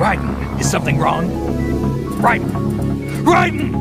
Raiden, is something wrong? Raiden! Raiden!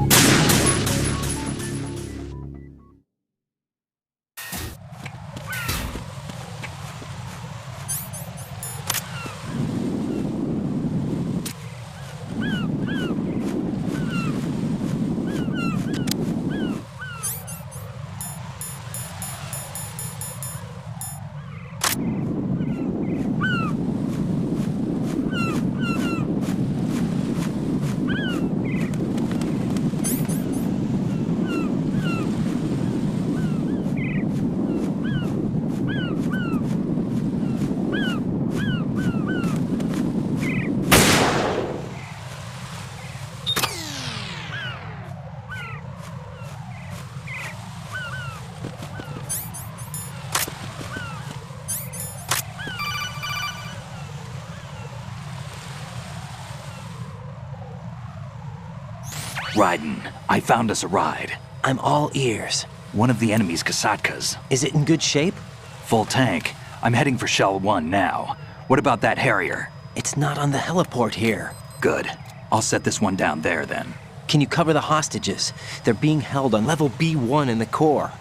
Raiden, I found us a ride. I'm all ears. One of the enemy's Kasatkas. Is it in good shape? Full tank. I'm heading for Shell 1 now. What about that Harrier? It's not on the heliport here. Good. I'll set this one down there then. Can you cover the hostages? They're being held on level B1 in the core.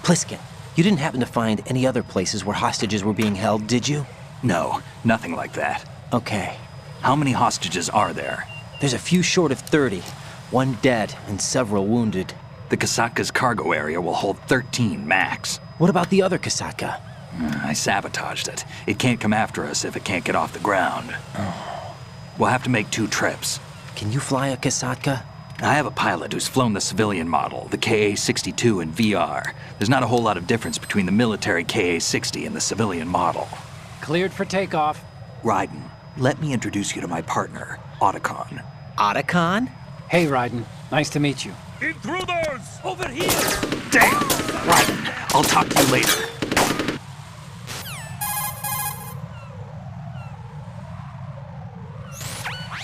Pliskin, you didn't happen to find any other places where hostages were being held, did you? No, nothing like that. Okay. How many hostages are there? There's a few short of 30. One dead and several wounded. The Kasatka's cargo area will hold 13 max. What about the other Kasaka? I sabotaged it. It can't come after us if it can't get off the ground. We'll have to make 2 trips. Can you fly a Kasaka? I have a pilot who's flown the civilian model, the KA-62 in VR. There's not a whole lot of difference between the military KA-60 and the civilian model. Cleared for takeoff. Raiden, let me introduce you to my partner, Otacon. Otacon? Hey, Raiden. Nice to meet you. Intruders! Over here! Damn! Raiden, I'll talk to you later.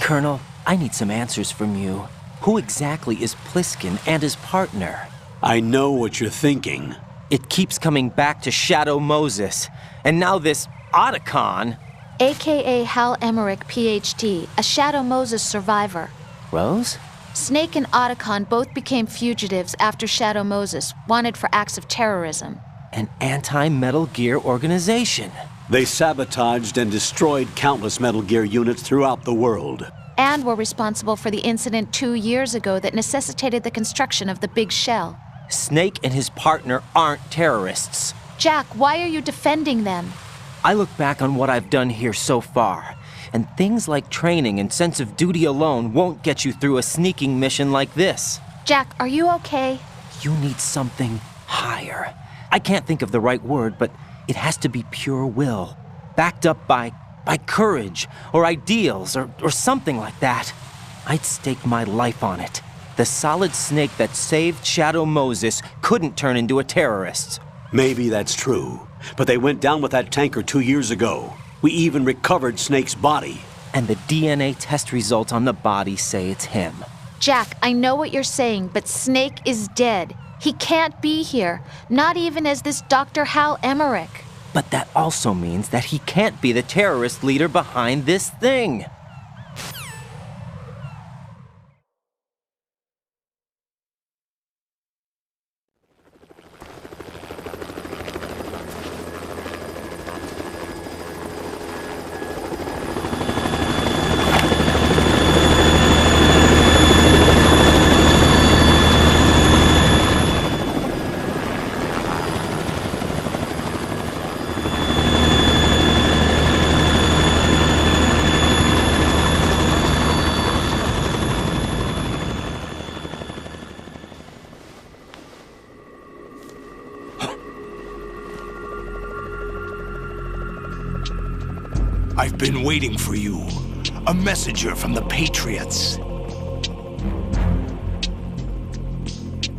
Colonel, I need some answers from you. Who exactly is Pliskin and his partner? I know what you're thinking. It keeps coming back to Shadow Moses. And now this Otacon. AKA Hal Emmerich, PhD, a Shadow Moses survivor. Rose? Snake and Otacon both became fugitives after Shadow Moses, wanted for acts of terrorism. An anti-Metal Gear organization. They sabotaged and destroyed countless Metal Gear units throughout the world. And were responsible for the incident 2 years ago that necessitated the construction of the Big Shell. Snake and his partner aren't terrorists. Jack, why are you defending them? I look back on what I've done here so far, and things like training and sense of duty alone won't get you through a sneaking mission like this. Jack, are you okay? You need something higher. I can't think of the right word, but it has to be pure will, backed up by courage, or ideals, or something like that. I'd stake my life on it. The solid snake that saved Shadow Moses couldn't turn into a terrorist. Maybe that's true, but they went down with that tanker 2 years ago. We even recovered Snake's body. And the DNA test results on the body say it's him. Jack, I know what you're saying, but Snake is dead. He can't be here, not even as this Dr. Hal Emmerich. But that also means that he can't be the terrorist leader behind this thing. I've been waiting for you. A messenger from the Patriots.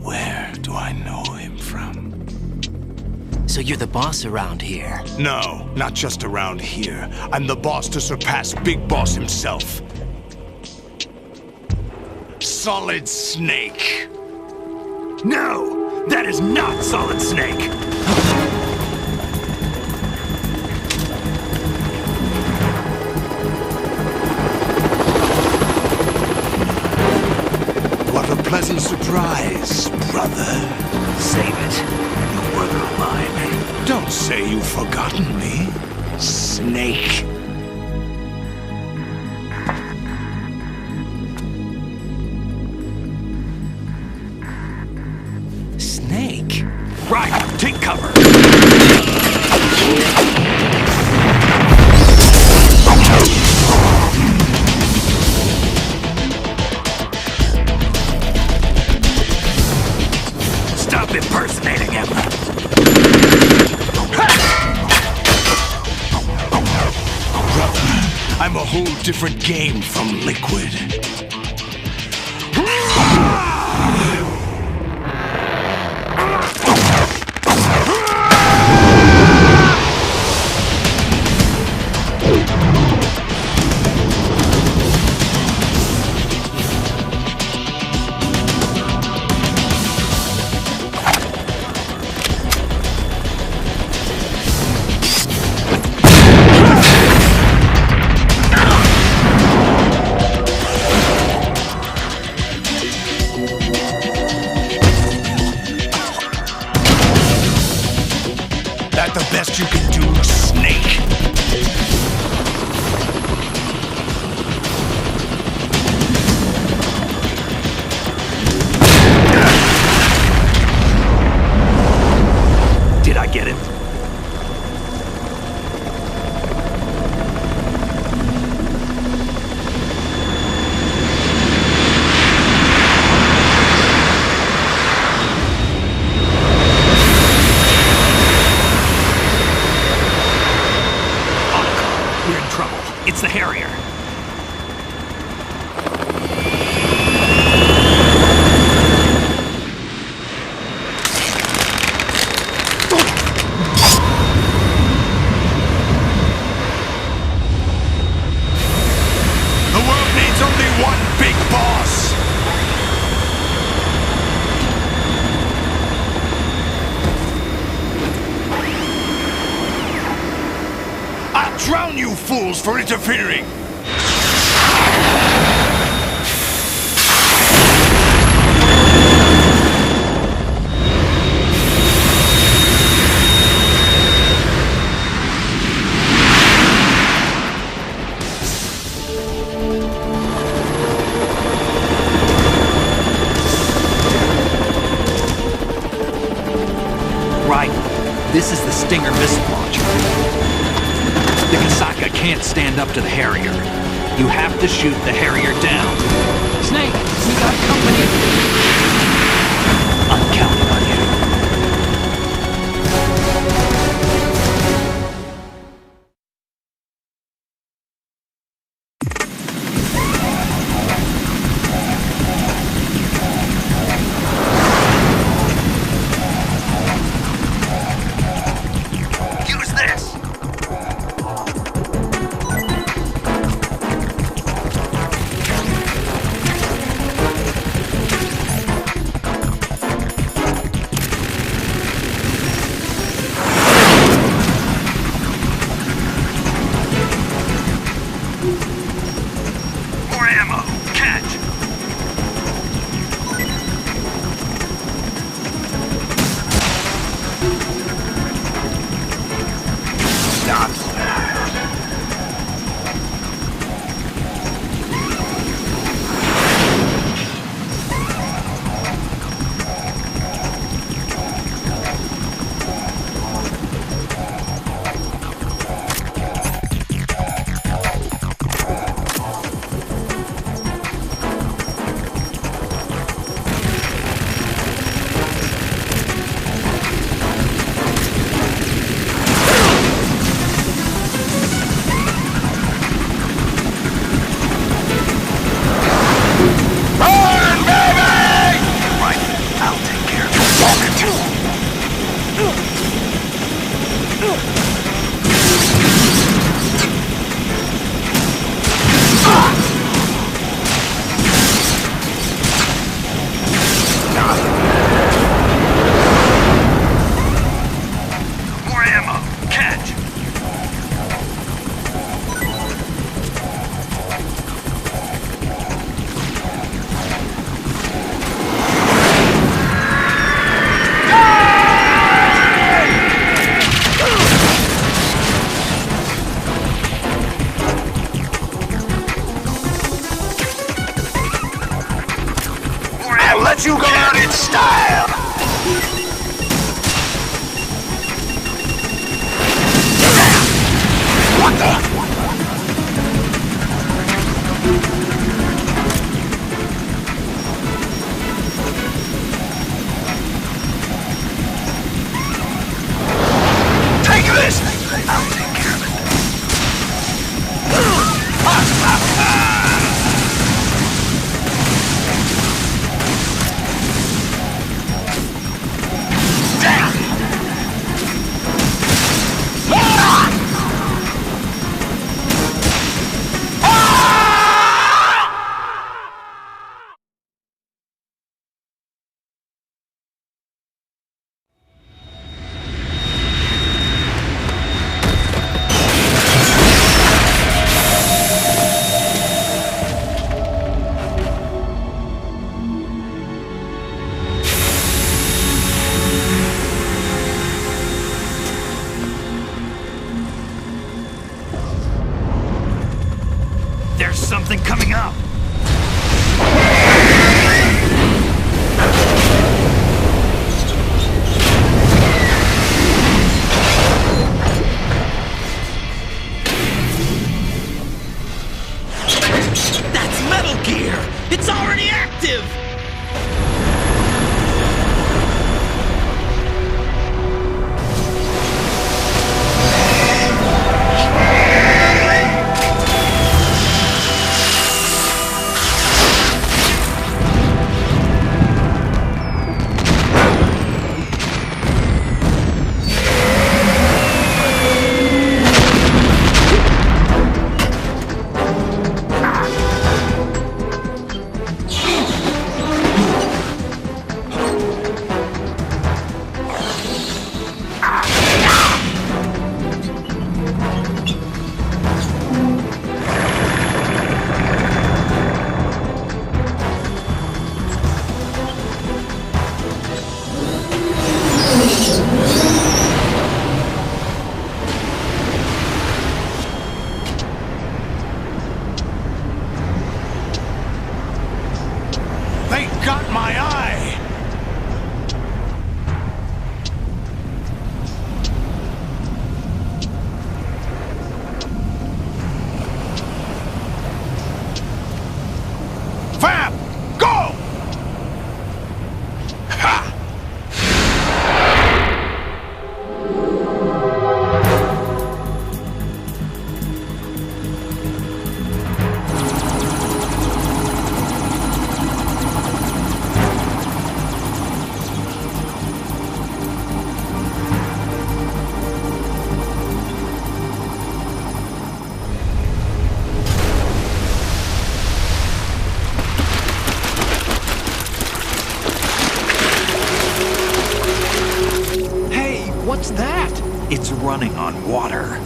Where do I know him from? So you're the boss around here? No, not just around here. I'm the boss to surpass Big Boss himself. Solid Snake. No! That is not Solid Snake! What a pleasant surprise, brother. Save it. You brother of mine. Don't say you've forgotten me, Snake. Snake? Right, take cover! Stop impersonating him! Brother, I'm a whole different game from Liquid. That the best you can do, Snake? Did I get it? We're in trouble. It's the Harrier. The world needs only one big boss. I'll drown you fools for interfering. Right. This is the Stinger missile launcher. The Kasaka can't stand up to the Harrier. You have to shoot the Harrier down. Snake, we got company. I'm counting on you. It's running on water.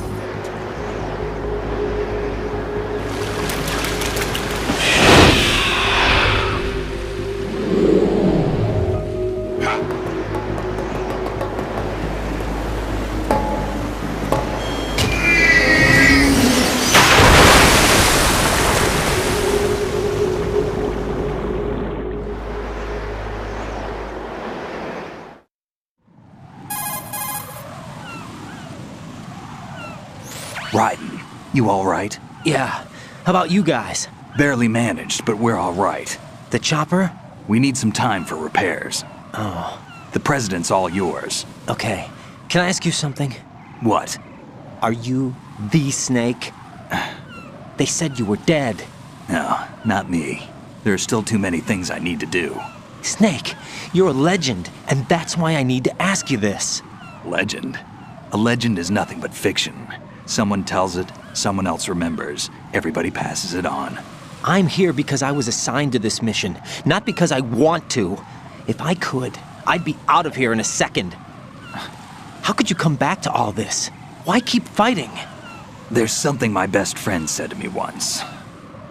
Ryden, you all right? Yeah. How about you guys? Barely managed, but we're all right. The chopper? We need some time for repairs. Oh. The president's all yours. Okay. Can I ask you something? What? Are you the Snake? They said you were dead. No, not me. There are still too many things I need to do. Snake, you're a legend, and that's why I need to ask you this. Legend? A legend is nothing but fiction. Someone tells it, someone else remembers. Everybody passes it on. I'm here because I was assigned to this mission, not because I want to. If I could, I'd be out of here in a second. How could you come back to all this? Why keep fighting? There's something my best friend said to me once.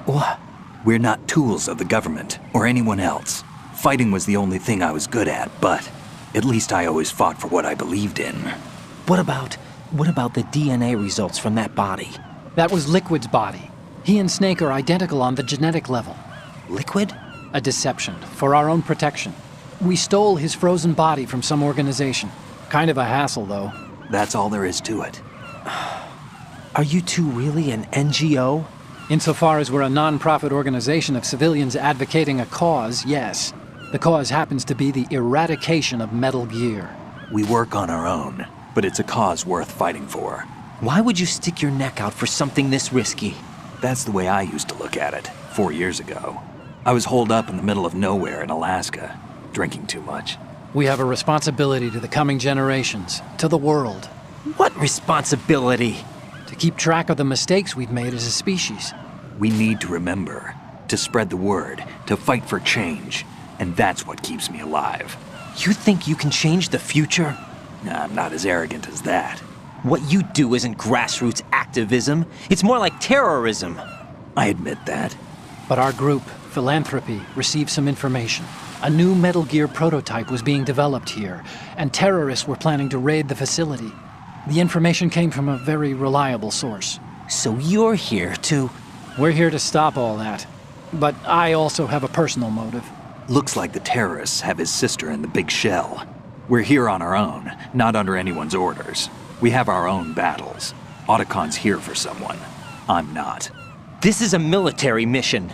What? We're not tools of the government or anyone else. Fighting was the only thing I was good at, but at least I always fought for what I believed in. What about the DNA results from that body? That was Liquid's body. He and Snake are identical on the genetic level. Liquid? A deception, for our own protection. We stole his frozen body from some organization. Kind of a hassle, though. That's all there is to it. Are you two really an NGO? Insofar as we're a non-profit organization of civilians advocating a cause, yes. The cause happens to be the eradication of Metal Gear. We work on our own, but it's a cause worth fighting for. Why would you stick your neck out for something this risky? That's the way I used to look at it, 4 years ago. I was holed up in the middle of nowhere in Alaska, drinking too much. We have a responsibility to the coming generations, to the world. What responsibility? To keep track of the mistakes we've made as a species. We need to remember, to spread the word, to fight for change, and that's what keeps me alive. You think you can change the future? I'm not as arrogant as that. What you do isn't grassroots activism. It's more like terrorism. I admit that. But our group, Philanthropy, received some information. A new Metal Gear prototype was being developed here, and terrorists were planning to raid the facility. The information came from a very reliable source. So you're here to... We're here to stop all that. But I also have a personal motive. Looks like the terrorists have his sister in the big shell. We're here on our own, not under anyone's orders. We have our own battles. Otacon's here for someone. I'm not. This is a military mission.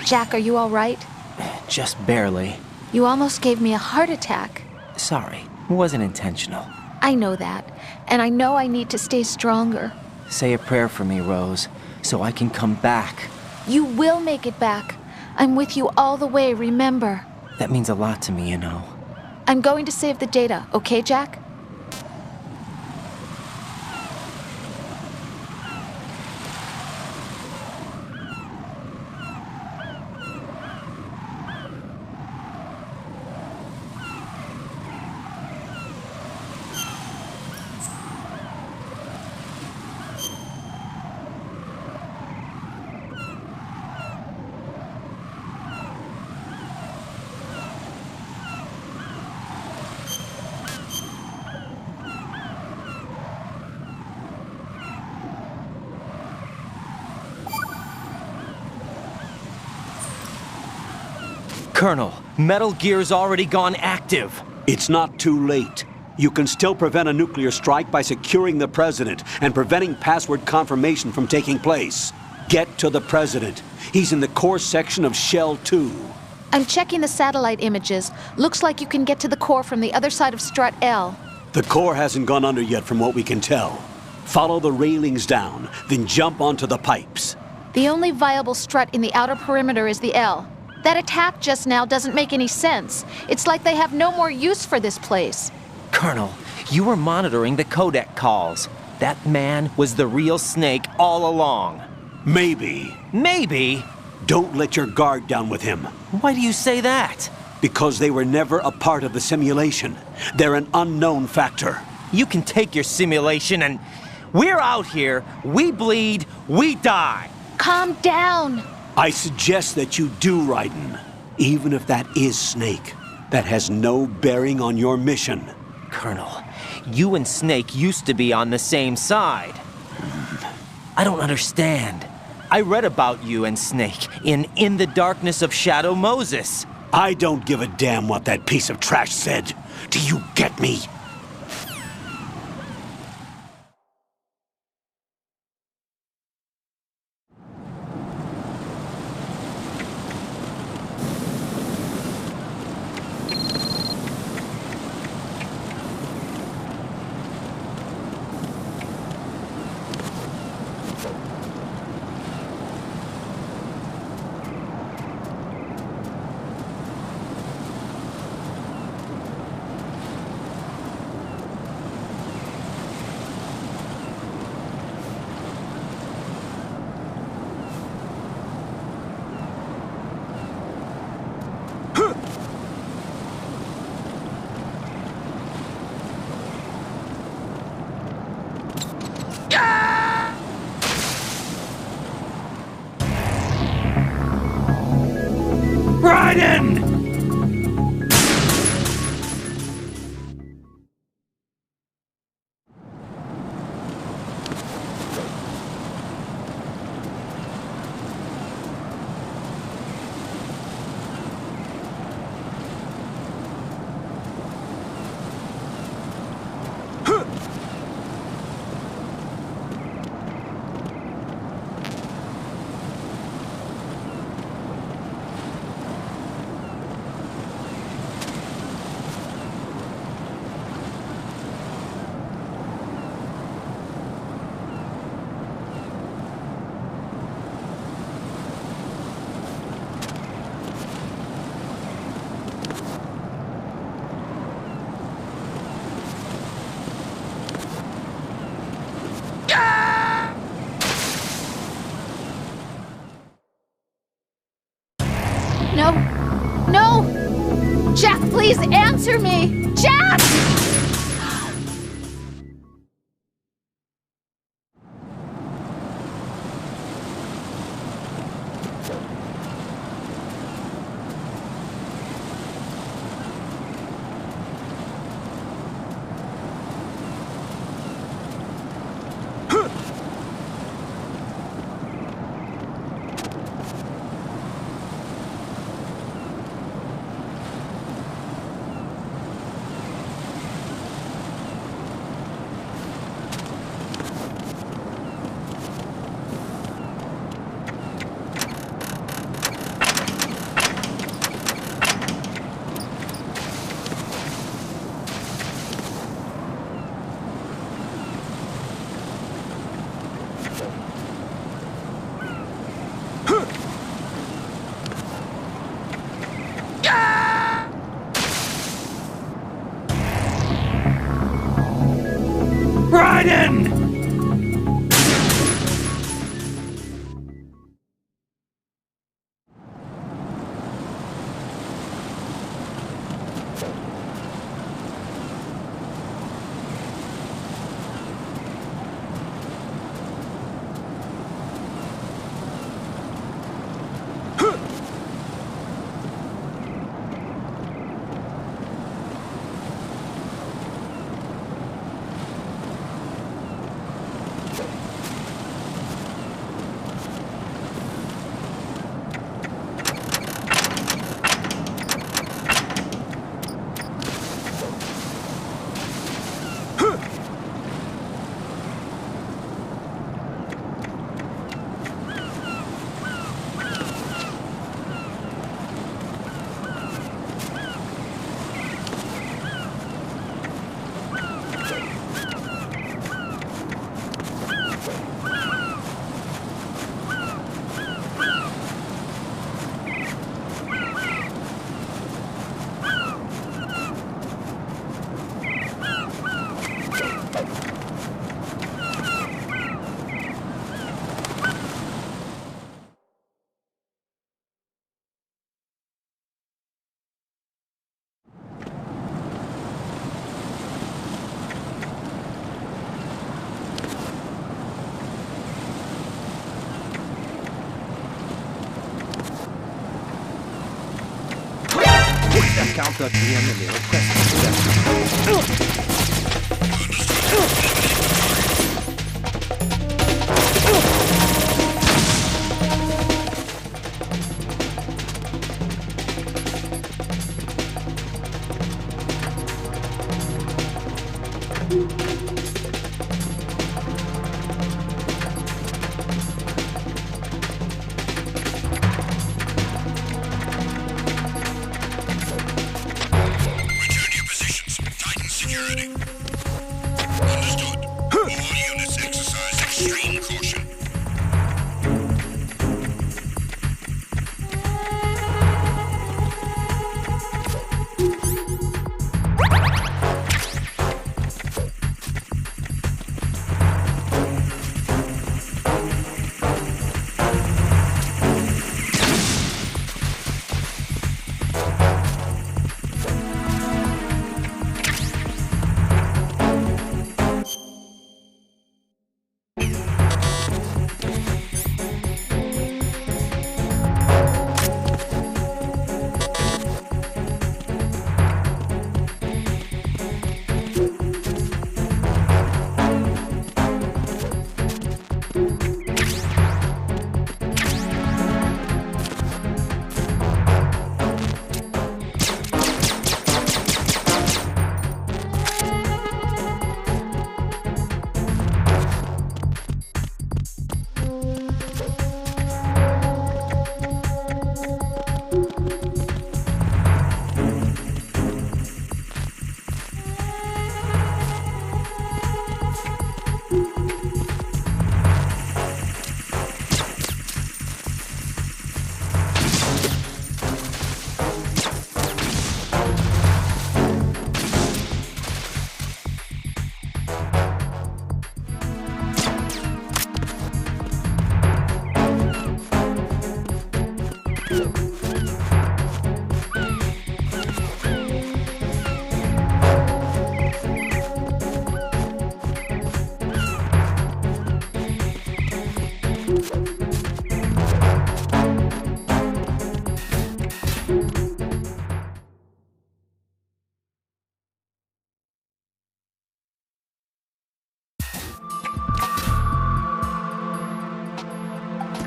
Jack, are you all right? Just barely. You almost gave me a heart attack. Sorry, it wasn't intentional. I know that, and I know I need to stay stronger. Say a prayer for me, Rose, so I can come back. You will make it back. I'm with you all the way, remember. That means a lot to me, you know. I'm going to save the data, okay, Jack? Colonel, Metal Gear's already gone active. It's not too late. You can still prevent a nuclear strike by securing the president and preventing password confirmation from taking place. Get to the president. He's in the core section of Shell 2. I'm checking the satellite images. Looks like you can get to the core from the other side of Strut L. The core hasn't gone under yet from what we can tell. Follow the railings down, then jump onto the pipes. The only viable strut in the outer perimeter is the L. That attack just now doesn't make any sense. It's like they have no more use for this place. Colonel, you were monitoring the codec calls. That man was the real Snake all along. Maybe. Maybe? Don't let your guard down with him. Why do you say that? Because they were never a part of the simulation. They're an unknown factor. You can take your simulation and... We're out here, we bleed, we die. Calm down. I suggest that you do, Raiden. Even if that is Snake. That has no bearing on your mission. Colonel, you and Snake used to be on the same side. I don't understand. I read about you and Snake in the Darkness of Shadow Moses. I don't give a damn what that piece of trash said. Do you get me? Raiden! No. No! Jack, please answer me! Jack! Count.dm and the request.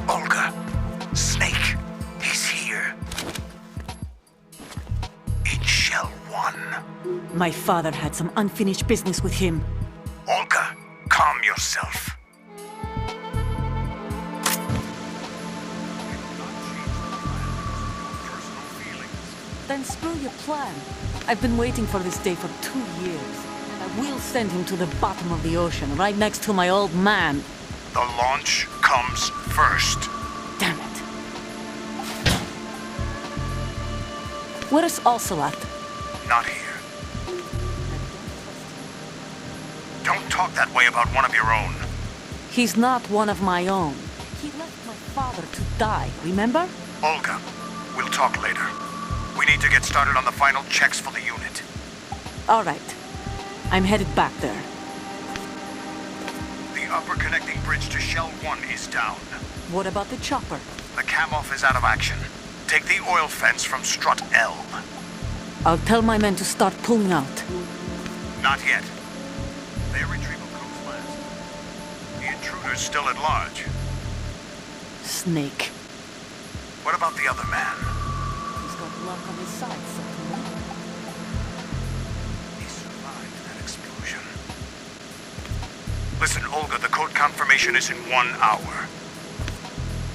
Olga, Snake, he's here. In Shell 1. My father had some unfinished business with him. Olga, calm yourself. Then screw your plan. I've been waiting for this day for 2 years. And I will send him to the bottom of the ocean, right next to my old man. The launch comes first. Damn it. Where's Ocelot? Not here. Don't talk that way about one of your own. He's not one of my own. He left my father to die, remember? Olga, we'll talk later. We need to get started on the final checks for the unit. All right. I'm headed back there. The upper connecting bridge to Shell 1 is down. What about the chopper? The cam-off is out of action. Take the oil fence from strut L. I'll tell my men to start pulling out. Not yet. Their retrieval comes last. The intruder's still at large. Snake. What about the other man? He's got luck on his side, certainly. He survived that explosion. Listen, Olga, the code confirmation is in 1 hour.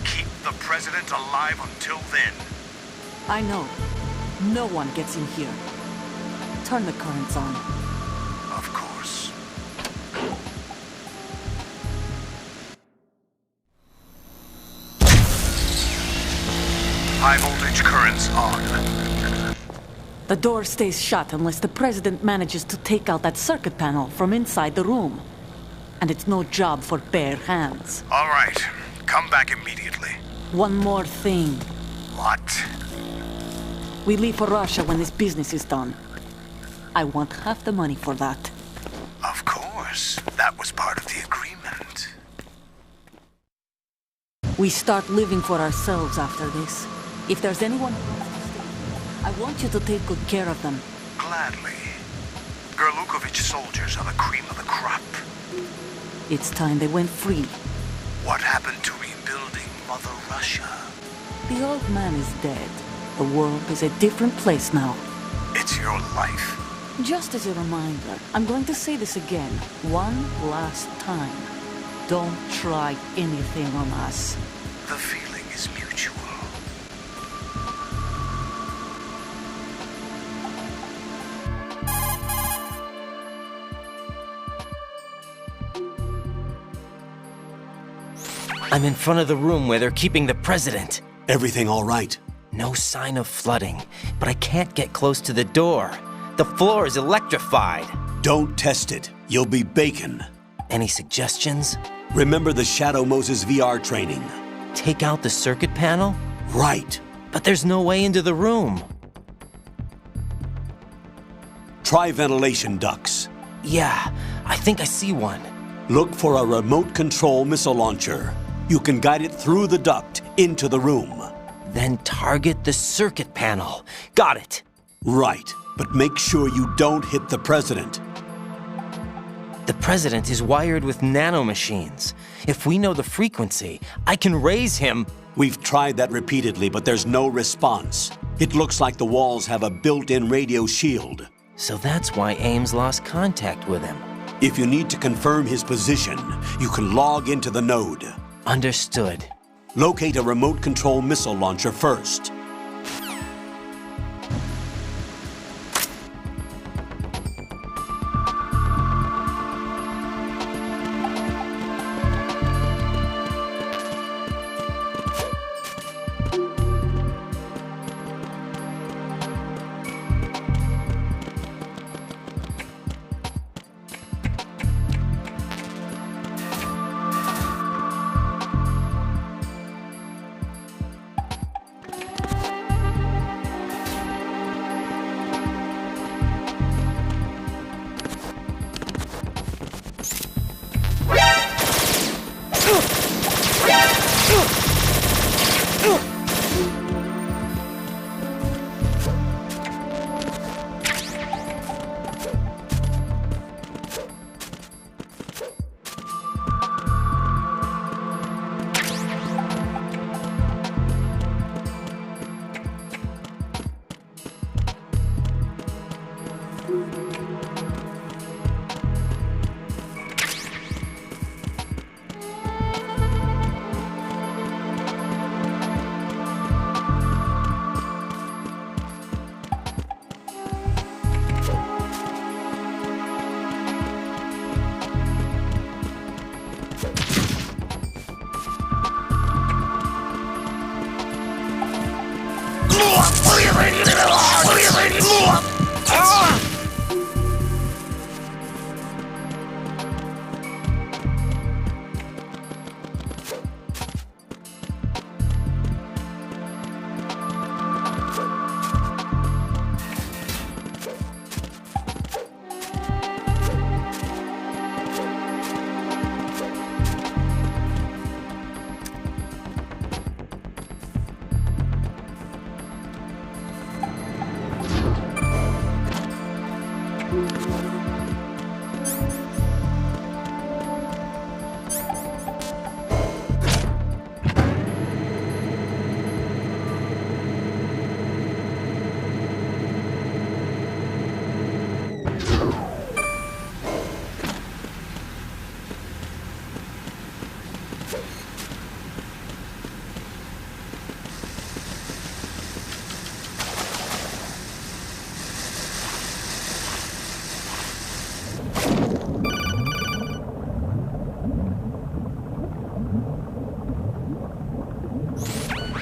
Keep the president alive until then. I know. No one gets in here. Turn the currents on. Of course. High voltage currents on. The door stays shut unless the president manages to take out that circuit panel from inside the room. And it's no job for bare hands. All right. Come back immediately. One more thing. What? We leave for Russia when this business is done. I want half the money for that. Of course. That was part of the agreement. We start living for ourselves after this. If there's anyone who wants to stay here, I want you to take good care of them. Gladly. Gerlukovich soldiers are the cream of the crop. It's time they went free. What happened to rebuilding Mother Russia? The old man is dead. The world is a different place now. It's your life. Just as a reminder, I'm going to say this again, one last time. Don't try anything on us. The feeling is mutual. I'm in front of the room where they're keeping the president. Everything all right? No sign of flooding, but I can't get close to the door. The floor is electrified. Don't test it. You'll be bacon. Any suggestions? Remember the Shadow Moses VR training? Take out the circuit panel? Right. But there's no way into the room. Try ventilation ducts. Yeah, I think I see one. Look for a remote control missile launcher. You can guide it through the duct into the room. Then target the circuit panel. Got it. Right, but make sure you don't hit the president. The president is wired with nanomachines. If we know the frequency, I can raise him. We've tried that repeatedly, but there's no response. It looks like the walls have a built-in radio shield. So that's why Ames lost contact with him. If you need to confirm his position, you can log into the node. Understood. Locate a remote control missile launcher first.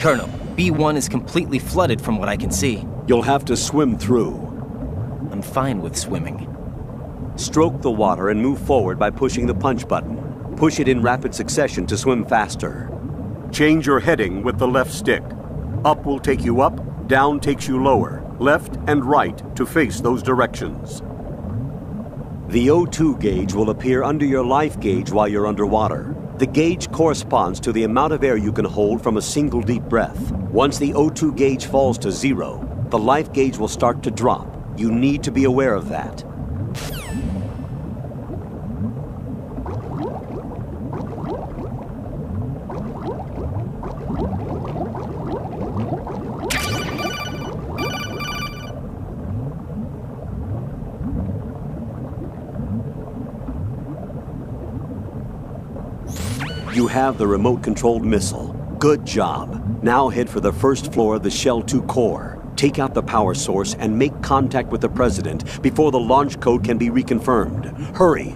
Colonel, B1 is completely flooded from what I can see. You'll have to swim through. I'm fine with swimming. Stroke the water and move forward by pushing the punch button. Push it in rapid succession to swim faster. Change your heading with the left stick. Up will take you up, down takes you lower, left and right to face those directions. The O2 gauge will appear under your life gauge while you're underwater. The gauge corresponds to the amount of air you can hold from a single deep breath. Once the O2 gauge falls to 0, the life gauge will start to drop. You need to be aware of that. You have the remote-controlled missile. Good job. Now head for the first floor of the Shell 2 core. Take out the power source and make contact with the President before the launch code can be reconfirmed. Hurry!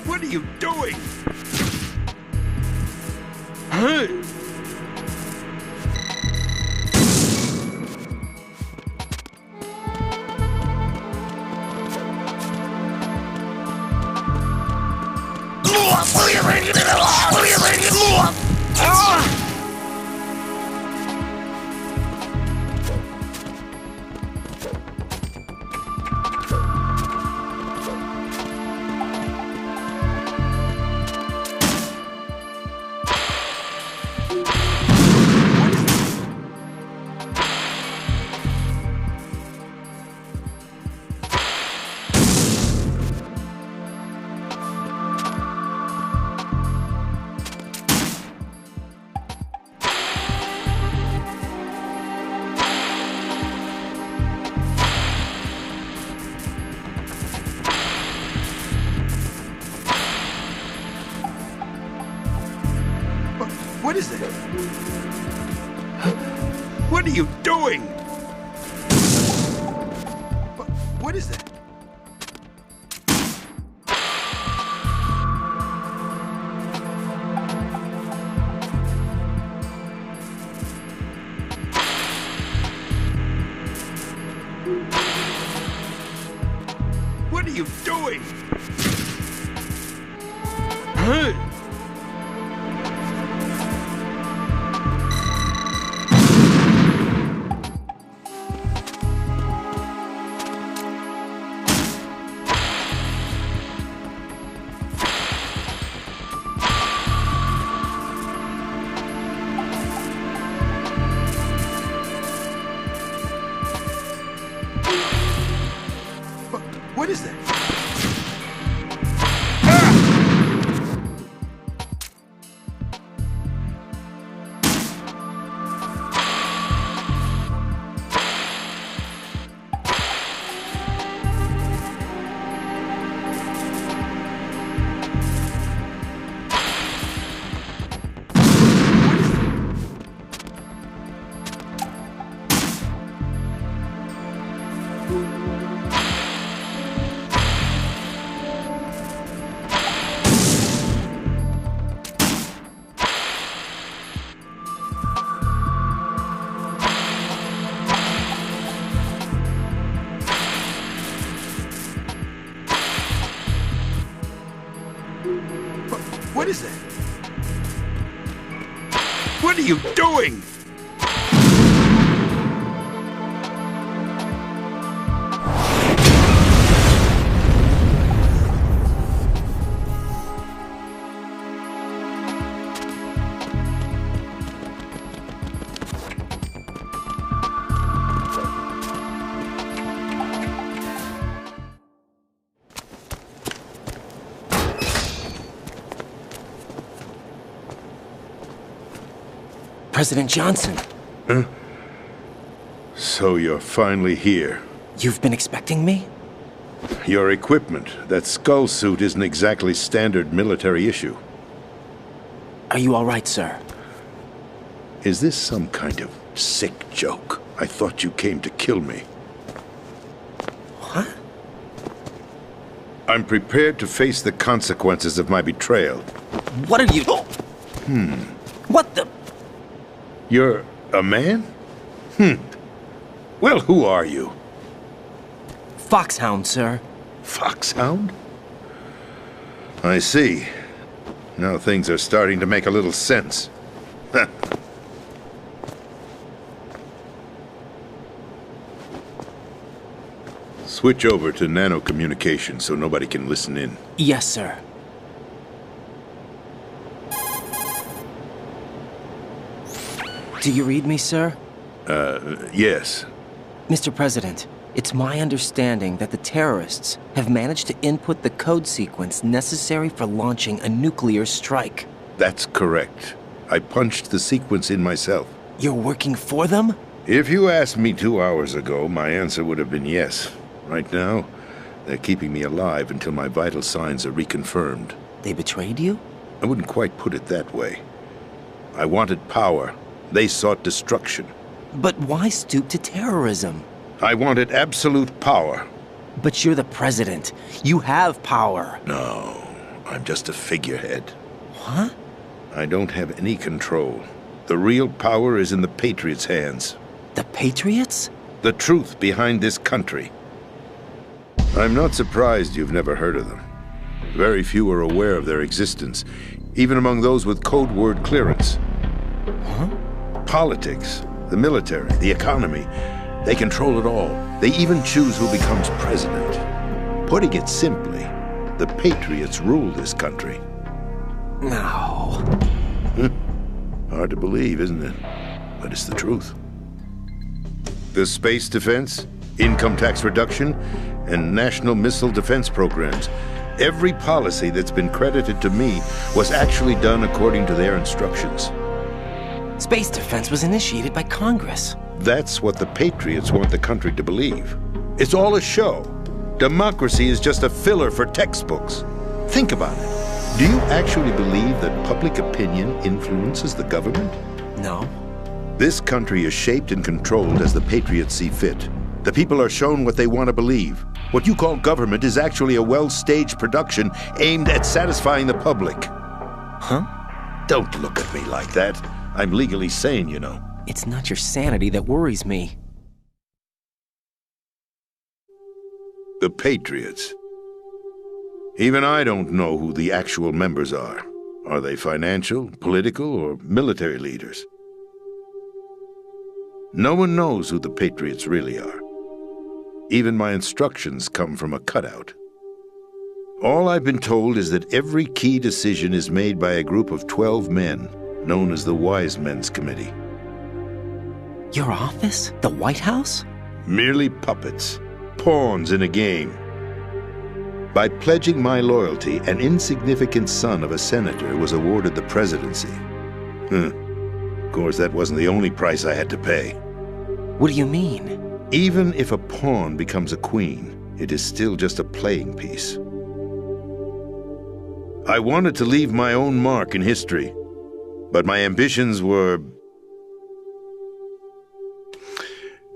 What are you doing? Hey! What is it? What are you doing? What is it? What are you doing? Hey! What is that? What is that? What are you doing? President Johnson. Huh? So you're finally here. You've been expecting me? Your equipment, that skull suit isn't exactly standard military issue. Are you all right, sir? Is this some kind of sick joke? I thought you came to kill me. What? I'm prepared to face the consequences of my betrayal. What are you... What the... You're a man? Well, who are you? Foxhound, sir. Foxhound? I see. Now things are starting to make a little sense. Switch over to nano-communication so nobody can listen in. Yes, sir. Do you read me, sir? Yes. Mr. President, it's my understanding that the terrorists have managed to input the code sequence necessary for launching a nuclear strike. That's correct. I punched the sequence in myself. You're working for them? If you asked me 2 hours ago, my answer would have been yes. Right now, they're keeping me alive until my vital signs are reconfirmed. They betrayed you? I wouldn't quite put it that way. I wanted power. They sought destruction. But why stoop to terrorism? I wanted absolute power. But you're the president. You have power. No, I'm just a figurehead. What? I don't have any control. The real power is in the Patriots' hands. The Patriots? The truth behind this country. I'm not surprised you've never heard of them. Very few are aware of their existence, even among those with code word clearance. Huh? Politics, the military, the economy, they control it all. They even choose who becomes president. Putting it simply, the Patriots rule this country. No. Hard to believe, isn't it? But it's the truth. The space defense, income tax reduction, and national missile defense programs. Every policy that's been credited to me was actually done according to their instructions. Space defense was initiated by Congress. That's what the Patriots want the country to believe. It's all a show. Democracy is just a filler for textbooks. Think about it. Do you actually believe that public opinion influences the government? No. This country is shaped and controlled as the Patriots see fit. The people are shown what they want to believe. What you call government is actually a well-staged production aimed at satisfying the public. Huh? Don't look at me like that. I'm legally sane, you know. It's not your sanity that worries me. The Patriots. Even I don't know who the actual members are. Are they financial, political, or military leaders? No one knows who the Patriots really are. Even my instructions come from a cutout. All I've been told is that every key decision is made by a group of 12 men, known as the Wise Men's Committee. Your office? The White House? Merely puppets, pawns in a game. By pledging my loyalty, an insignificant son of a senator was awarded the presidency. Of course, that wasn't the only price I had to pay. What do you mean? Even if a pawn becomes a queen, it is still just a playing piece. I wanted to leave my own mark in history, but my ambitions were...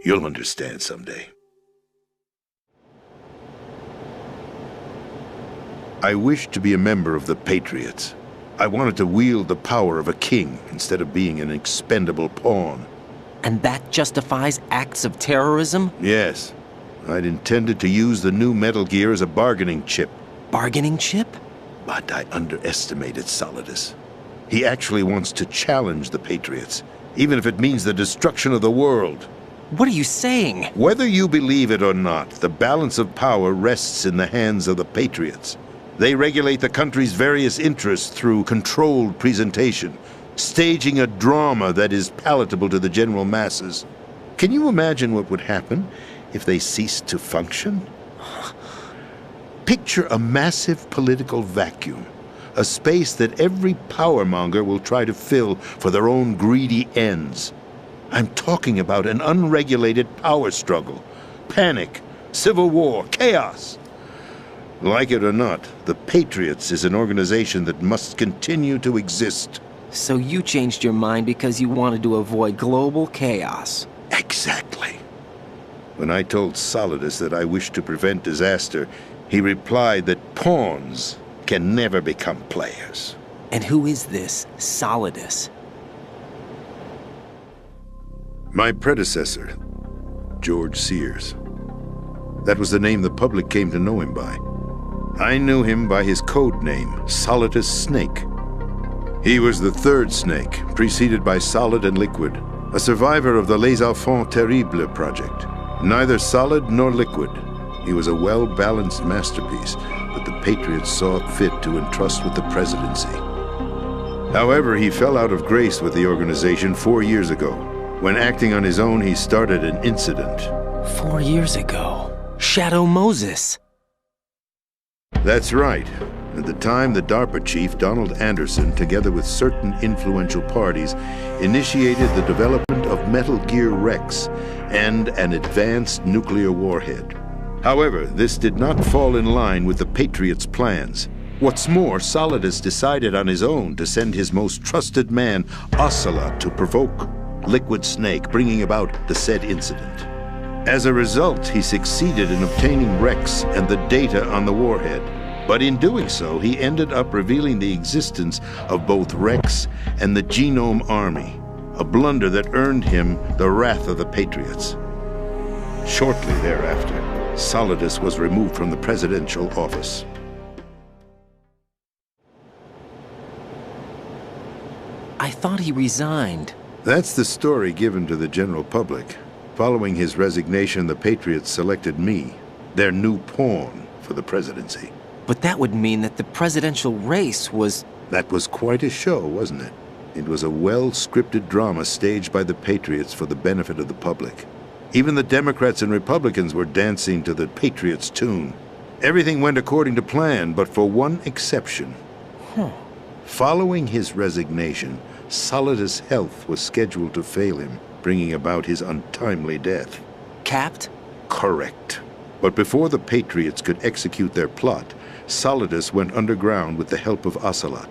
You'll understand someday. I wished to be a member of the Patriots. I wanted to wield the power of a king instead of being an expendable pawn. And that justifies acts of terrorism? Yes. I'd intended to use the new Metal Gear as a bargaining chip. Bargaining chip? But I underestimated Solidus. He actually wants to challenge the Patriots, even if it means the destruction of the world. What are you saying? Whether you believe it or not, the balance of power rests in the hands of the Patriots. They regulate the country's various interests through controlled presentation, staging a drama that is palatable to the general masses. Can you imagine what would happen if they ceased to function? Picture a massive political vacuum, a space that every powermonger will try to fill for their own greedy ends. I'm talking about an unregulated power struggle, panic, civil war, chaos. Like it or not, the Patriots is an organization that must continue to exist. So you changed your mind because you wanted to avoid global chaos. Exactly. When I told Solidus that I wished to prevent disaster, he replied that pawns can never become players. And who is this Solidus? My predecessor, George Sears. That was the name the public came to know him by. I knew him by his code name, Solidus Snake. He was the third snake, preceded by Solid and Liquid, a survivor of the Les Enfants Terribles project. Neither solid nor liquid, he was a well-balanced masterpiece that the Patriots saw fit to entrust with the presidency. However, he fell out of grace with the organization 4 years ago. When acting on his own, he started an incident. 4 years ago? Shadow Moses. That's right. At the time, the DARPA chief, Donald Anderson, together with certain influential parties, initiated the development of Metal Gear Rex and an advanced nuclear warhead. However, this did not fall in line with the Patriots' plans. What's more, Solidus decided on his own to send his most trusted man, Ocelot, to provoke Liquid Snake, bringing about the said incident. As a result, he succeeded in obtaining Rex and the data on the warhead. But in doing so, he ended up revealing the existence of both Rex and the Genome Army, a blunder that earned him the wrath of the Patriots. Shortly thereafter, Solidus was removed from the presidential office. I thought he resigned. That's the story given to the general public. Following his resignation, the Patriots selected me, their new pawn, for the presidency. But that would mean that the presidential race was... That was quite a show, wasn't it? It was a well-scripted drama staged by the Patriots for the benefit of the public. Even the Democrats and Republicans were dancing to the Patriots' tune. Everything went according to plan, but for one exception. Following his resignation, Solidus' health was scheduled to fail him, bringing about his untimely death. Capped? Correct. But before the Patriots could execute their plot, Solidus went underground with the help of Ocelot.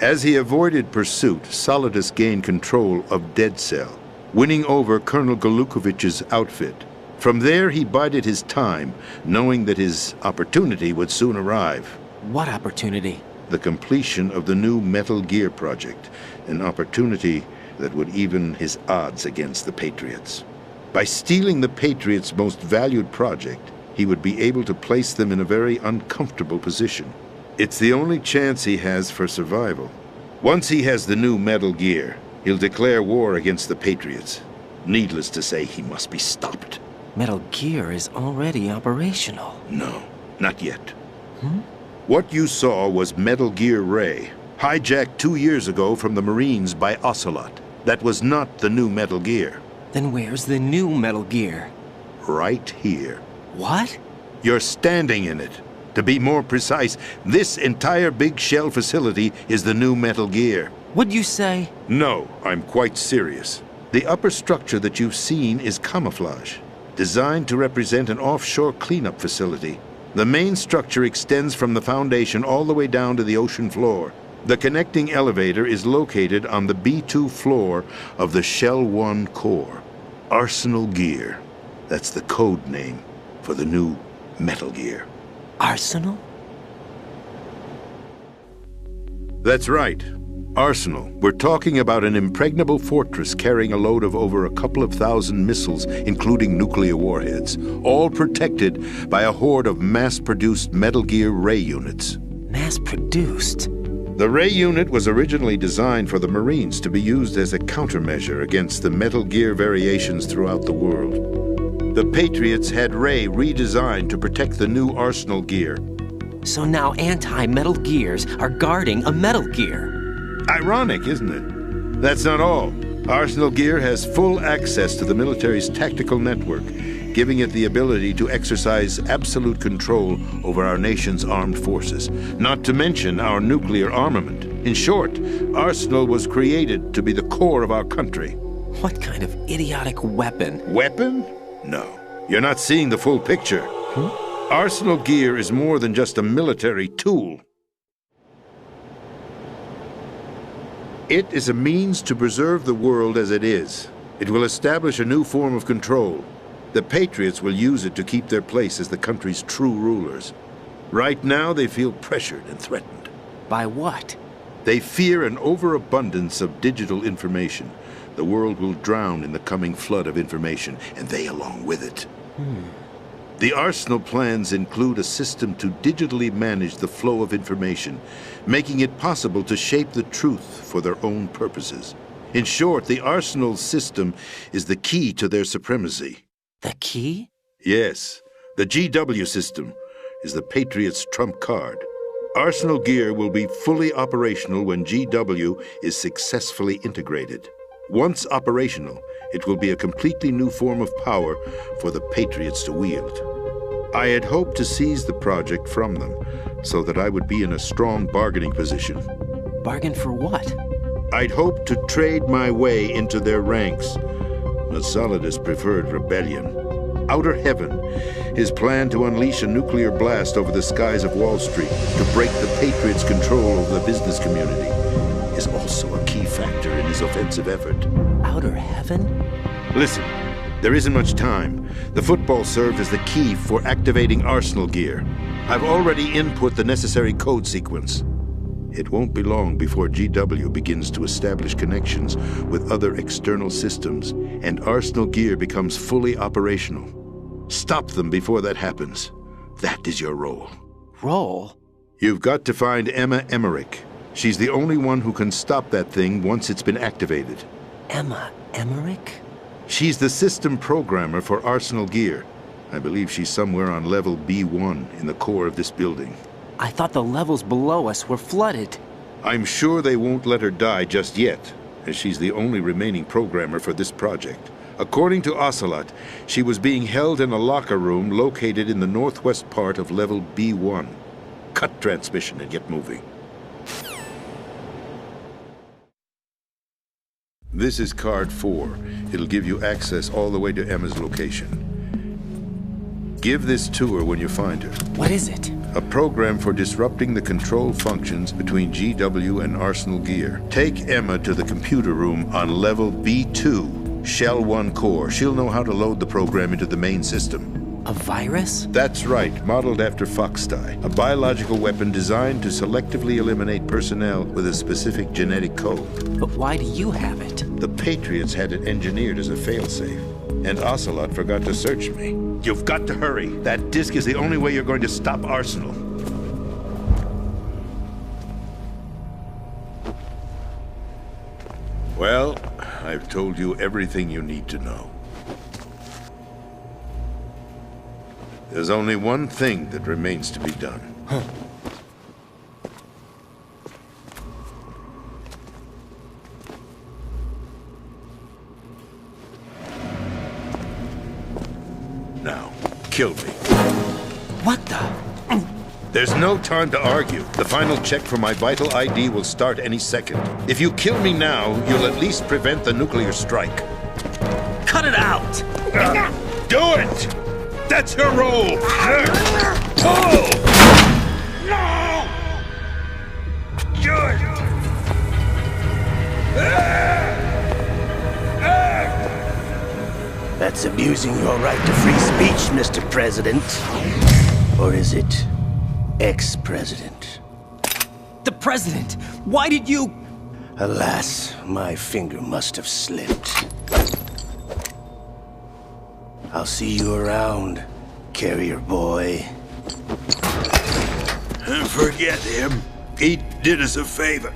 As he avoided pursuit, Solidus gained control of Dead Cell, winning over Colonel Golukovich's outfit. From there, he bided his time, knowing that his opportunity would soon arrive. What opportunity? The completion of the new Metal Gear project, an opportunity that would even his odds against the Patriots. By stealing the Patriots' most valued project, he would be able to place them in a very uncomfortable position. It's the only chance he has for survival. Once he has the new Metal Gear, he'll declare war against the Patriots. Needless to say, he must be stopped. Metal Gear is already operational. No, not yet. What you saw was Metal Gear Ray, hijacked 2 years ago from the Marines by Ocelot. That was not the new Metal Gear. Then where's the new Metal Gear? Right here. What? You're standing in it. To be more precise, this entire big shell facility is the new Metal Gear. Would you say? No, I'm quite serious. The upper structure that you've seen is camouflage, designed to represent an offshore cleanup facility. The main structure extends from the foundation all the way down to the ocean floor. The connecting elevator is located on the B2 floor of the Shell 1 core. Arsenal Gear. That's the code name for the new Metal Gear. Arsenal? That's right. Arsenal. We're talking about an impregnable fortress carrying a load of over a couple of thousand missiles, including nuclear warheads, all protected by a horde of mass-produced Metal Gear Ray units. Mass-produced? The Ray unit was originally designed for the Marines to be used as a countermeasure against the Metal Gear variations throughout the world. The Patriots had Ray redesigned to protect the new Arsenal Gear. So now anti-Metal Gears are guarding a Metal Gear. Ironic, isn't it? That's not all. Arsenal Gear has full access to the military's tactical network, giving it the ability to exercise absolute control over our nation's armed forces, not to mention our nuclear armament. In short, Arsenal was created to be the core of our country. What kind of idiotic weapon? Weapon? No. You're not seeing the full picture. Arsenal Gear is more than just a military tool. It is a means to preserve the world as it is. It will establish a new form of control. The Patriots will use it to keep their place as the country's true rulers. Right now, they feel pressured and threatened. By what? They fear an overabundance of digital information. The world will drown in the coming flood of information, and they along with it. The Arsenal plans include a system to digitally manage the flow of information, making it possible to shape the truth for their own purposes. In short, the Arsenal system is the key to their supremacy. The key? Yes. The GW system is the Patriots' trump card. Arsenal Gear will be fully operational when GW is successfully integrated. Once operational, it will be a completely new form of power for the Patriots to wield. I had hoped to seize the project from them so that I would be in a strong bargaining position. Bargain for what? I'd hoped to trade my way into their ranks, but Solidus preferred rebellion. Outer Heaven, his plan to unleash a nuclear blast over the skies of Wall Street to break the Patriots' control over the business community, is also a key factor in his offensive effort. Outer Heaven? Listen, there isn't much time. The football served as the key for activating Arsenal Gear. I've already input the necessary code sequence. It won't be long before GW begins to establish connections with other external systems, and Arsenal Gear becomes fully operational. Stop them before that happens. That is your role. Role? You've got to find Emma Emmerich. She's the only one who can stop that thing once it's been activated. Emma Emmerich? She's the system programmer for Arsenal Gear. I believe she's somewhere on level B1 in the core of this building. I thought the levels below us were flooded. I'm sure they won't let her die just yet, as she's the only remaining programmer for this project. According to Ocelot, she was being held in a locker room located in the northwest part of level B1. Cut transmission and get moving. This is card 4. It'll give you access all the way to Emma's location. Give this to her when you find her. What is it? A program for disrupting the control functions between GW and Arsenal Gear. Take Emma to the computer room on level B2, Shell 1 core. She'll know how to load the program into the main system. A virus? That's right, modeled after Foxdie, a biological weapon designed to selectively eliminate personnel with a specific genetic code. But why do you have it? The Patriots had it engineered as a failsafe, and Ocelot forgot to search me. You've got to hurry. That disk is the only way you're going to stop Arsenal. Well, I've told you everything you need to know. There's only one thing that remains to be done. Now, kill me. What the? There's no time to argue. The final check for my vital ID will start any second. If you kill me now, you'll at least prevent the nuclear strike. Cut it out! Do it! That's your role! Pull! No! Do it! That's abusing your right to free speech, Mr. President. Or is it ex-president? The president! Why did you... Alas, my finger must have slipped. I'll see you around, carrier boy. Forget him. He did us a favor.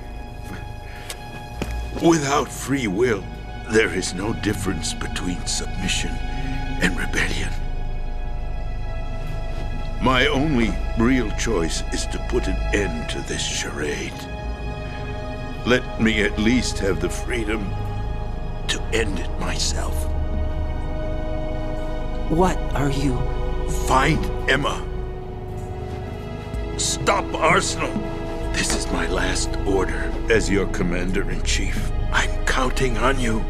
Without free will, there is no difference between submission and rebellion. My only real choice is to put an end to this charade. Let me at least have the freedom to end it myself. What are you... Find Emma. Stop Arsenal. This is my last order as your commander-in-chief. I'm counting on you.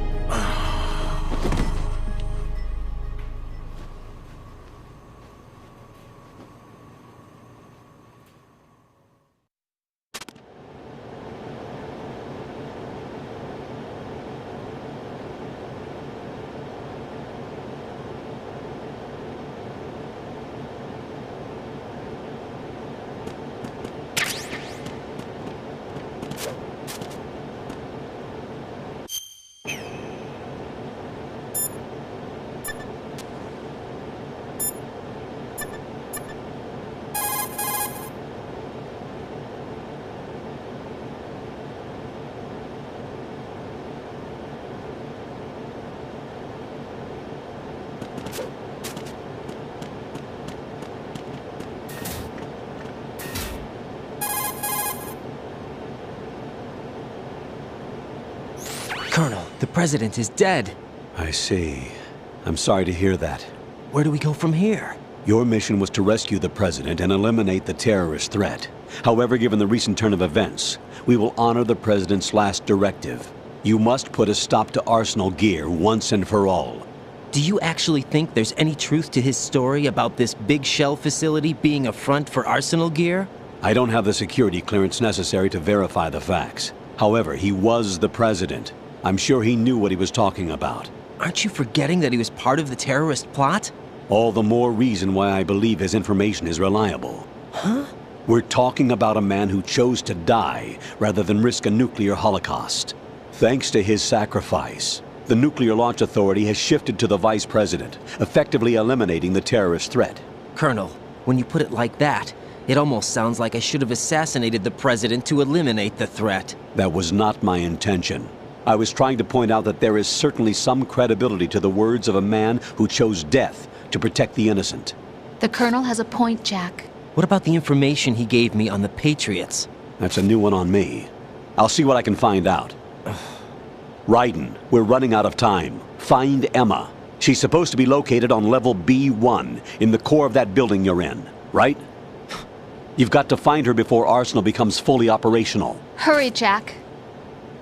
Colonel, the president is dead. I see. I'm sorry to hear that. Where do we go from here? Your mission was to rescue the president and eliminate the terrorist threat. However, given the recent turn of events, we will honor the president's last directive. You must put a stop to Arsenal gear once and for all. Do you actually think there's any truth to his story about this big shell facility being a front for Arsenal gear? I don't have the security clearance necessary to verify the facts. However, he was the president. I'm sure he knew what he was talking about. Aren't you forgetting that he was part of the terrorist plot? All the more reason why I believe his information is reliable. Huh? We're talking about a man who chose to die rather than risk a nuclear holocaust. Thanks to his sacrifice, the Nuclear Launch Authority has shifted to the vice president, effectively eliminating the terrorist threat. Colonel, when you put it like that, it almost sounds like I should have assassinated the president to eliminate the threat. That was not my intention. I was trying to point out that there is certainly some credibility to the words of a man who chose death to protect the innocent. The Colonel has a point, Jack. What about the information he gave me on the Patriots? That's a new one on me. I'll see what I can find out. Raiden, we're running out of time. Find Emma. She's supposed to be located on level B1, in the core of that building you're in, right? You've got to find her before Arsenal becomes fully operational. Hurry, Jack.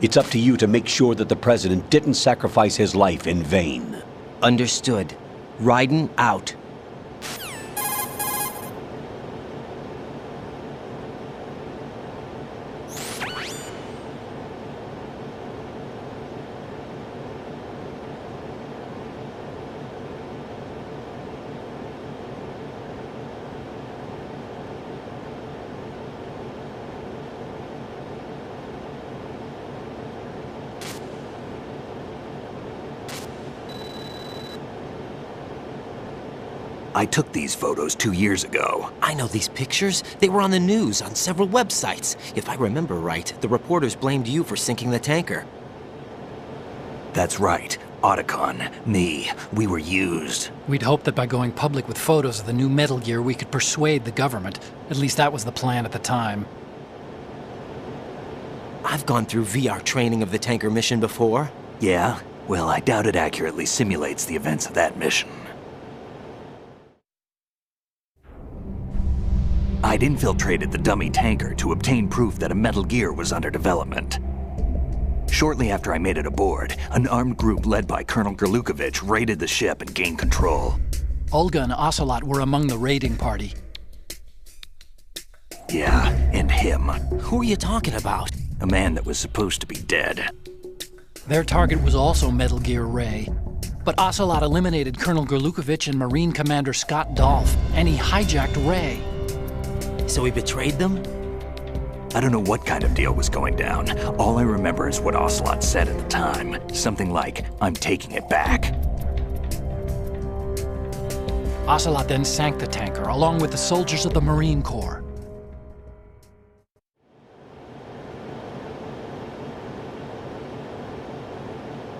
It's up to you to make sure that the president didn't sacrifice his life in vain. Understood. Raiden out. I took these photos 2 years ago. I know these pictures. They were on the news, on several websites. If I remember right, the reporters blamed you for sinking the tanker. That's right. Otacon, me, we were used. We'd hoped that by going public with photos of the new Metal Gear, we could persuade the government. At least that was the plan at the time. I've gone through VR training of the tanker mission before. Yeah? Well, I doubt it accurately simulates the events of that mission. I'd infiltrated the dummy tanker to obtain proof that a Metal Gear was under development. Shortly after I made it aboard, an armed group led by Colonel Gerlukovich raided the ship and gained control. Olga and Ocelot were among the raiding party. Yeah, and him. Who are you talking about? A man that was supposed to be dead. Their target was also Metal Gear Ray. But Ocelot eliminated Colonel Gerlukovich and Marine Commander Scott Dolph, and he hijacked Ray. So he betrayed them? I don't know what kind of deal was going down. All I remember is what Ocelot said at the time. Something like, "I'm taking it back." Ocelot then sank the tanker, along with the soldiers of the Marine Corps.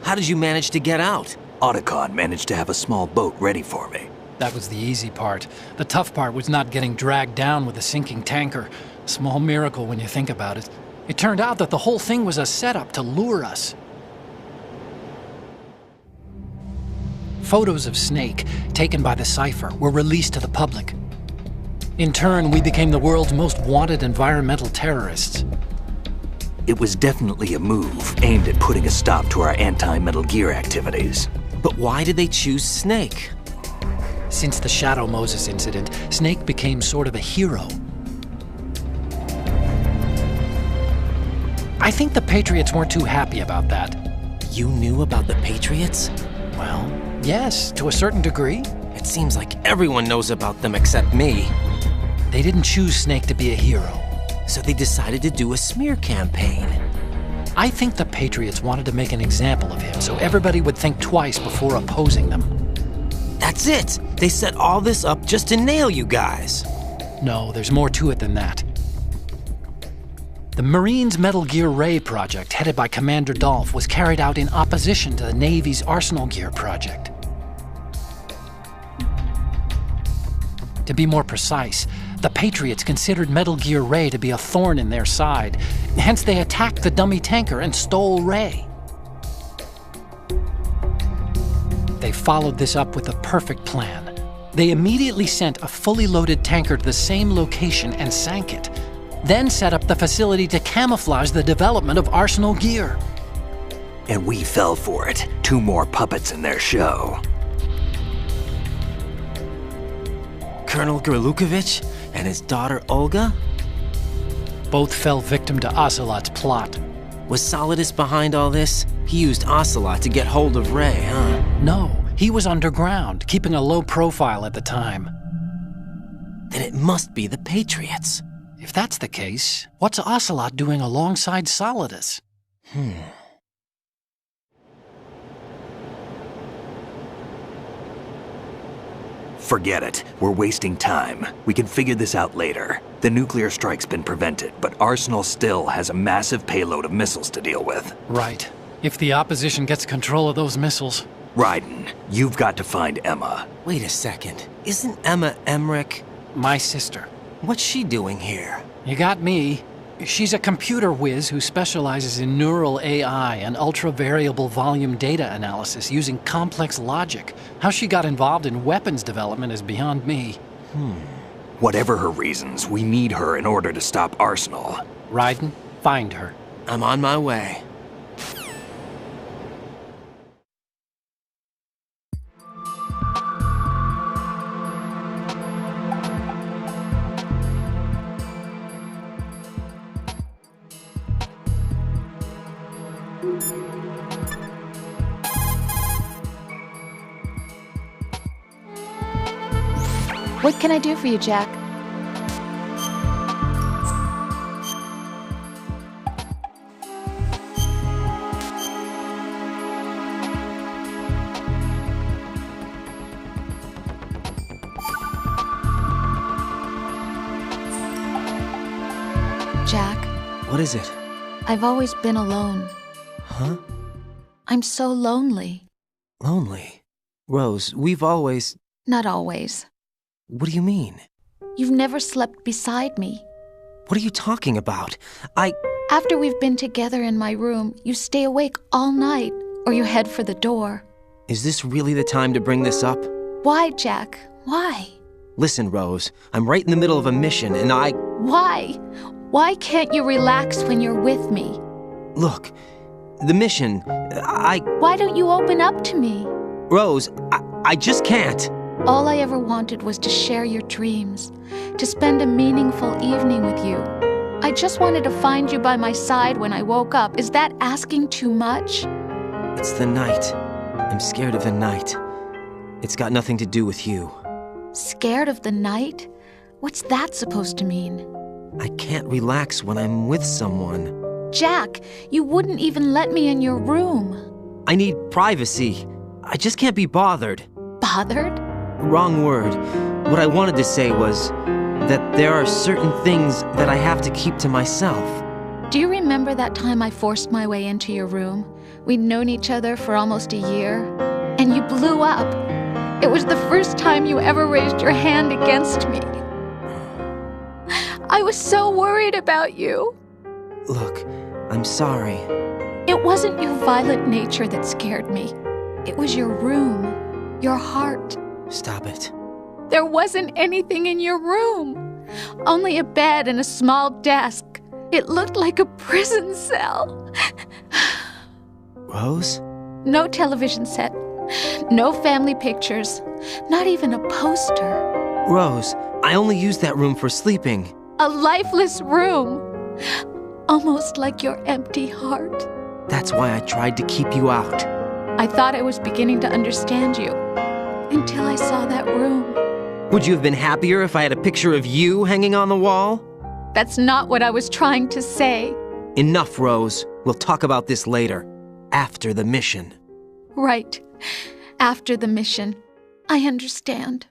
How did you manage to get out? Otacon managed to have a small boat ready for me. That was the easy part. The tough part was not getting dragged down with a sinking tanker. A small miracle when you think about it. It turned out that the whole thing was a setup to lure us. Photos of Snake, taken by the Cypher, were released to the public. In turn, we became the world's most wanted environmental terrorists. It was definitely a move aimed at putting a stop to our anti-Metal Gear activities. But why did they choose Snake? Since the Shadow Moses incident, Snake became sort of a hero. I think the Patriots weren't too happy about that. You knew about the Patriots? Well, yes, to a certain degree. It seems like everyone knows about them except me. They didn't choose Snake to be a hero. So they decided to do a smear campaign. I think the Patriots wanted to make an example of him so everybody would think twice before opposing them. That's it! They set all this up just to nail you guys. No, there's more to it than that. The Marines' Metal Gear Ray project, headed by Commander Dolph, was carried out in opposition to the Navy's Arsenal Gear project. To be more precise, the Patriots considered Metal Gear Ray to be a thorn in their side. Hence, they attacked the dummy tanker and stole Ray. They followed this up with a perfect plan. They immediately sent a fully loaded tanker to the same location and sank it, then set up the facility to camouflage the development of Arsenal Gear. And we fell for it. 2 more puppets in their show. Colonel Gerlukovich and his daughter Olga? Both fell victim to Ocelot's plot. Was Solidus behind all this? He used Ocelot to get hold of Ray, huh? No, he was underground, keeping a low profile at the time. Then it must be the Patriots. If that's the case, what's Ocelot doing alongside Solidus? Forget it. We're wasting time. We can figure this out later. The nuclear strike's been prevented, but Arsenal still has a massive payload of missiles to deal with. Right. If the opposition gets control of those missiles. Raiden, you've got to find Emma. Wait a second. Isn't Emma Emmerich? My sister. What's she doing here? You got me. She's a computer whiz who specializes in neural AI and ultra-variable volume data analysis using complex logic. How she got involved in weapons development is beyond me. Whatever her reasons, we need her in order to stop Arsenal. Raiden, find her. I'm on my way. What can I do for you, Jack? Jack, What is it? I've always been alone. Huh? I'm so lonely. Lonely. Rose, we've always... Not always. What do you mean? You've never slept beside me. What are you talking about? After we've been together in my room, you stay awake all night, or you head for the door. Is this really the time to bring this up? Why, Jack? Why? Listen, Rose, I'm right in the middle of a mission, and Why? Why can't you relax when you're with me? Look, the mission, Why don't you open up to me? Rose, I just can't. All I ever wanted was to share your dreams, to spend a meaningful evening with you. I just wanted to find you by my side when I woke up. Is that asking too much? It's the night. I'm scared of the night. It's got nothing to do with you. Scared of the night? What's that supposed to mean? I can't relax when I'm with someone. Jack, you wouldn't even let me in your room. I need privacy. I just can't be bothered. Bothered? Wrong word. What I wanted to say was that there are certain things that I have to keep to myself. Do you remember that time I forced my way into your room? We'd known each other for almost a year, and you blew up. It was the first time you ever raised your hand against me. I was so worried about you. Look, I'm sorry. It wasn't your violent nature that scared me. It was your room, your heart. Stop it. There wasn't anything in your room. Only a bed and a small desk. It looked like a prison cell. Rose? No television set. No family pictures. Not even a poster. Rose, I only use that room for sleeping. A lifeless room. Almost like your empty heart. That's why I tried to keep you out. I thought I was beginning to understand you. Until I saw that room. Would you have been happier if I had a picture of you hanging on the wall? That's not what I was trying to say. Enough, Rose. We'll talk about this later. After the mission. Right. After the mission. I understand.